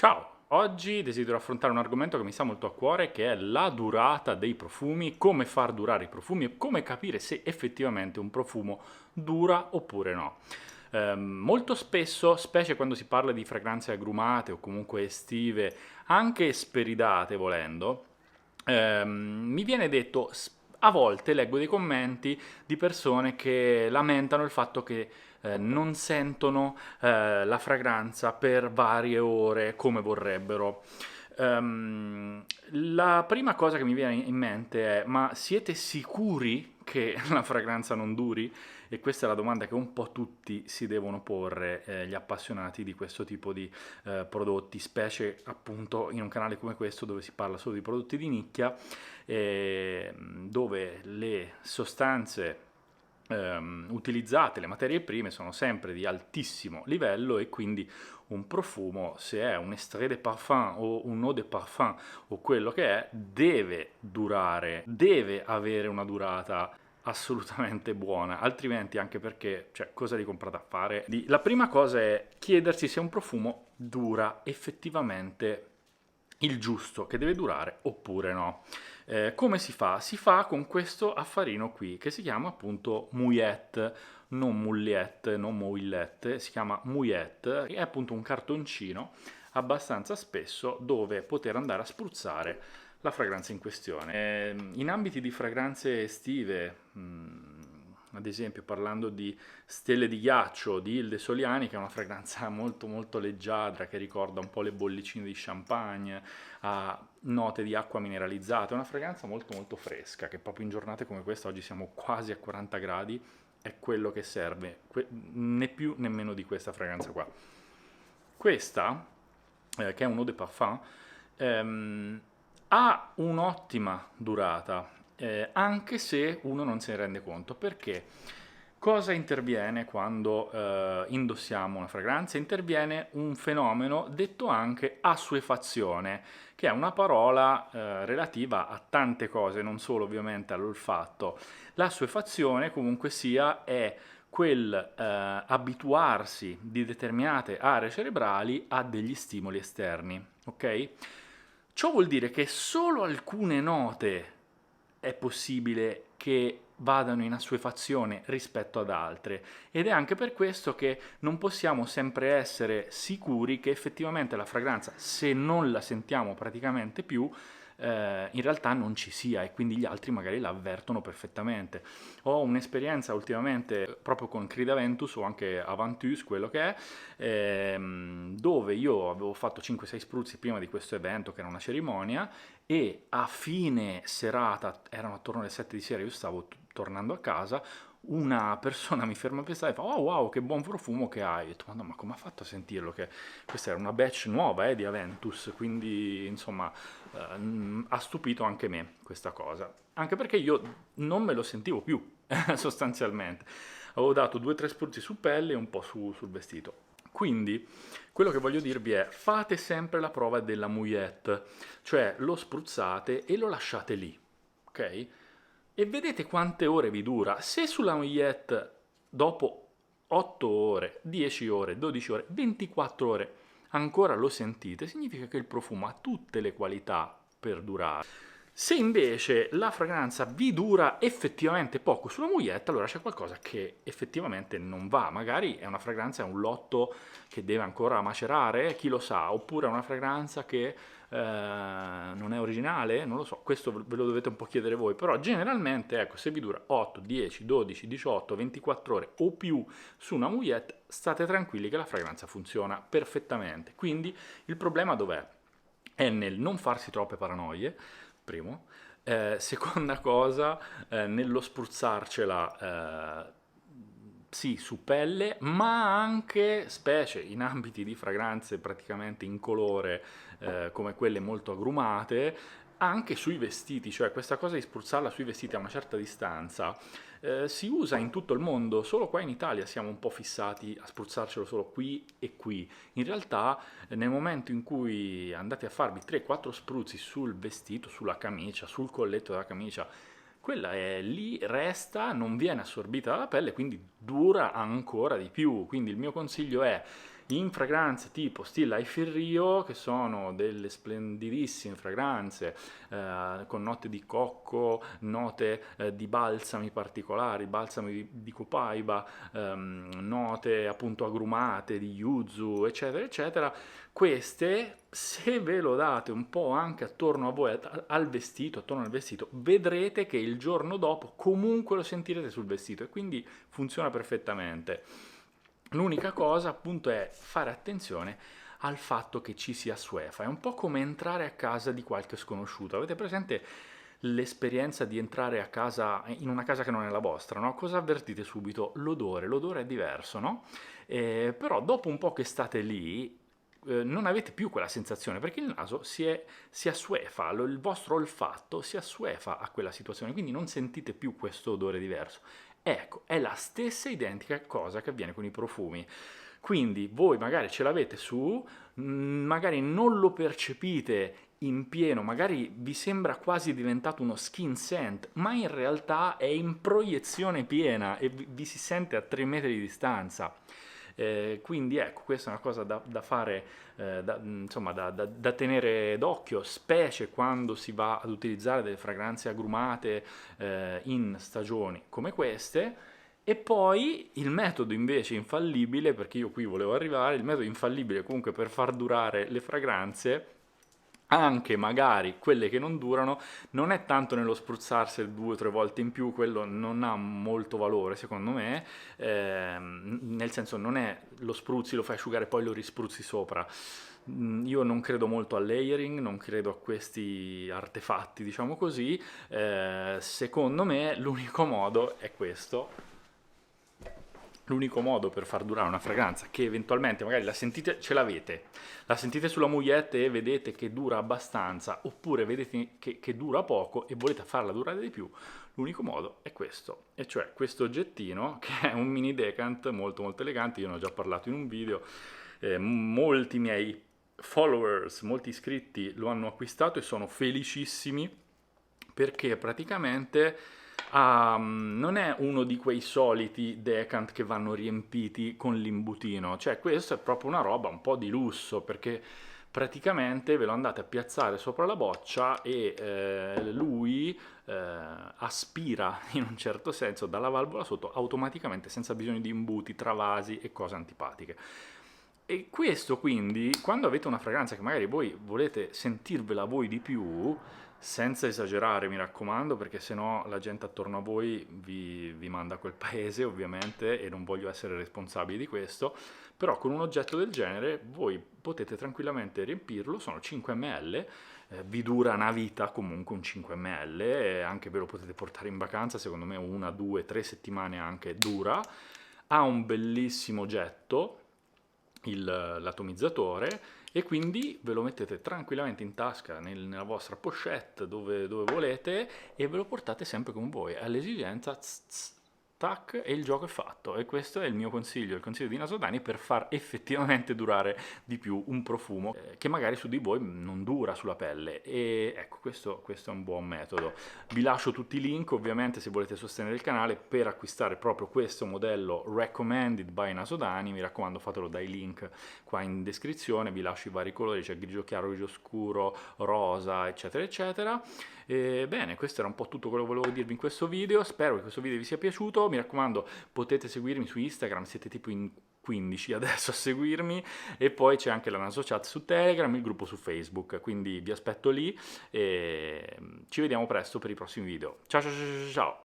Ciao! Oggi desidero affrontare un argomento che mi sta molto a cuore, che è la durata dei profumi, come far durare i profumi e come capire se effettivamente un profumo dura oppure no. Molto spesso, specie quando si parla di fragranze agrumate o comunque estive, anche speridate volendo, mi viene detto, a volte leggo dei commenti di persone che lamentano il fatto che non sentono la fragranza per varie ore come vorrebbero. La prima cosa che mi viene in mente è: ma siete sicuri che la fragranza non duri? E questa è la domanda che un po' tutti si devono porre, gli appassionati di questo tipo di prodotti, specie appunto in un canale come questo dove si parla solo di prodotti di nicchia, dove le sostanze utilizzate, le materie prime, sono sempre di altissimo livello e quindi un profumo, se è un extrait de parfum o un eau de parfum o quello che è, deve durare, deve avere una durata assolutamente buona, altrimenti, anche perché, cioè, cosa li comprate a fare? La prima cosa è chiedersi se un profumo dura effettivamente il giusto che deve durare oppure no. Come si fa? Si fa con questo affarino qui che si chiama appunto mouillette, non mouliette, non mouillette, si chiama mouillette, è appunto un cartoncino abbastanza spesso dove poter andare a spruzzare la fragranza in questione. In ambiti di fragranze estive, ad esempio parlando di Stelle di ghiaccio di Ilde Soliani, che è una fragranza molto molto leggiadra, che ricorda un po' le bollicine di champagne, ha note di acqua mineralizzata, è una fragranza molto molto fresca, che proprio in giornate come questa, oggi siamo quasi a 40 gradi, è quello che serve, né più né meno di questa fragranza qua. Questa, che è un eau de parfum, ehm, ha un'ottima durata, anche se uno non se ne rende conto. Perché? Cosa interviene quando indossiamo una fragranza? Interviene un fenomeno detto anche assuefazione, che è una parola relativa a tante cose, non solo ovviamente all'olfatto. L'assuefazione comunque sia è quel abituarsi di determinate aree cerebrali a degli stimoli esterni, ok? Ciò vuol dire che solo alcune note è possibile che vadano in assuefazione rispetto ad altre, ed è anche per questo che non possiamo sempre essere sicuri che effettivamente la fragranza, se non la sentiamo praticamente più, in realtà non ci sia, e quindi gli altri magari la avvertono perfettamente. Ho un'esperienza ultimamente proprio con Crida Ventus o anche Avantus, quello che è, dove io avevo fatto 5-6 spruzzi prima di questo evento, che era una cerimonia, e a fine serata, erano attorno alle 7 di sera, io stavo tornando a casa, una persona mi ferma per strada e fa: "Oh wow, che buon profumo che hai!" E ho detto: ma come ha fatto a sentirlo? Che questa era una batch nuova di Aventus, quindi insomma ha stupito anche me questa cosa. Anche perché io non me lo sentivo più, sostanzialmente. Avevo dato 2-3 spruzzi su pelle e un po' sul vestito. Quindi quello che voglio dirvi è: fate sempre la prova della mouillette, cioè lo spruzzate e lo lasciate lì, ok? E vedete quante ore vi dura. Se sulla mouillette dopo 8 ore, 10 ore, 12 ore, 24 ore ancora lo sentite, significa che il profumo ha tutte le qualità per durare. Se invece la fragranza vi dura effettivamente poco sulla mouillette, allora c'è qualcosa che effettivamente non va. Magari è una fragranza, è un lotto che deve ancora macerare, chi lo sa, oppure è una fragranza che non è originale, non lo so, questo ve lo dovete un po' chiedere voi. Però generalmente, ecco, se vi dura 8, 10, 12, 18, 24 ore o più su una mouillette, state tranquilli che la fragranza funziona perfettamente. Quindi il problema dov'è? È nel non farsi troppe paranoie, primo. Seconda cosa, nello spruzzarcela, sì, su pelle, ma anche, specie in ambiti di fragranze praticamente incolore, come quelle molto agrumate, anche sui vestiti. Cioè questa cosa di spruzzarla sui vestiti a una certa distanza si usa in tutto il mondo, solo qua in Italia siamo un po' fissati a spruzzarcelo solo qui e qui. In realtà, nel momento in cui andate a farvi 3-4 spruzzi sul vestito, sulla camicia, sul colletto della camicia, quella è lì, resta, non viene assorbita dalla pelle, quindi dura ancora di più. Quindi il mio consiglio è: in fragranze tipo Still Life in Rio, che sono delle splendidissime fragranze con note di cocco, note di balsami particolari, balsami di copaiba, note appunto agrumate di yuzu, eccetera, eccetera. Queste, se ve lo date un po' anche attorno a voi, al vestito, attorno al vestito, vedrete che il giorno dopo comunque lo sentirete sul vestito e quindi funziona perfettamente. L'unica cosa appunto è fare attenzione al fatto che ci si assuefa, è un po' come entrare a casa di qualche sconosciuto. Avete presente l'esperienza di entrare a casa, in una casa che non è la vostra, no? Cosa avvertite subito? L'odore è diverso, no? Però dopo un po' che state lì, non avete più quella sensazione perché il naso si assuefa, il vostro olfatto si assuefa a quella situazione, quindi non sentite più questo odore diverso. Ecco, è la stessa identica cosa che avviene con i profumi. Quindi voi magari ce l'avete su, magari non lo percepite in pieno, magari vi sembra quasi diventato uno skin scent, ma in realtà è in proiezione piena e vi si sente a 3 metri di distanza. Quindi ecco, questa è una cosa da fare, insomma, da tenere d'occhio, specie quando si va ad utilizzare delle fragranze agrumate in stagioni come queste. E poi il metodo invece infallibile, perché io qui volevo arrivare, il metodo infallibile comunque per far durare le fragranze, anche magari quelle che non durano, non è tanto nello spruzzarsi 2 o 3 volte in più, quello non ha molto valore secondo me, nel senso non è lo spruzzi, lo fai asciugare e poi lo rispruzzi sopra. Io non credo molto al layering, non credo a questi artefatti, diciamo così. Secondo me l'unico modo è questo. L'unico modo per far durare una fragranza che eventualmente magari la sentite, ce l'avete, la sentite sulla mogliette e vedete che dura abbastanza, oppure vedete che dura poco e volete farla durare di più, l'unico modo è questo, e cioè questo oggettino che è un mini decant molto molto elegante, io ne ho già parlato in un video, molti miei followers, molti iscritti lo hanno acquistato e sono felicissimi perché praticamente non è uno di quei soliti decant che vanno riempiti con l'imbutino, cioè questo è proprio una roba un po' di lusso perché praticamente ve lo andate a piazzare sopra la boccia e lui aspira in un certo senso dalla valvola sotto automaticamente senza bisogno di imbuti, travasi e cose antipatiche. E questo quindi, quando avete una fragranza che magari voi volete sentirvela voi di più, senza esagerare mi raccomando, perché sennò la gente attorno a voi vi manda a quel paese ovviamente e non voglio essere responsabile di questo, però con un oggetto del genere voi potete tranquillamente riempirlo, sono 5 ml, vi dura una vita comunque un 5 ml, e anche ve lo potete portare in vacanza, secondo me 1, 2, 3 settimane anche dura, ha un bellissimo getto, l'atomizzatore, e quindi ve lo mettete tranquillamente in tasca nella vostra pochette dove volete e ve lo portate sempre con voi all'esigenza, tac, e il gioco è fatto. E questo è il mio consiglio, il consiglio di Nasodani per far effettivamente durare di più un profumo che magari su di voi non dura sulla pelle. E ecco, questo è un buon metodo. Vi lascio tutti i link ovviamente se volete sostenere il canale per acquistare proprio questo modello recommended by Nasodani, mi raccomando fatelo dai link qua in descrizione, vi lascio i vari colori, c'è grigio chiaro, grigio scuro, rosa, eccetera eccetera. E bene, questo era un po' tutto quello che volevo dirvi in questo video, spero che questo video vi sia piaciuto, mi raccomando potete seguirmi su Instagram, siete tipo in 15 adesso a seguirmi, e poi c'è anche la NasoChat su Telegram, il gruppo su Facebook, quindi vi aspetto lì e ci vediamo presto per i prossimi video. Ciao ciao ciao ciao ciao!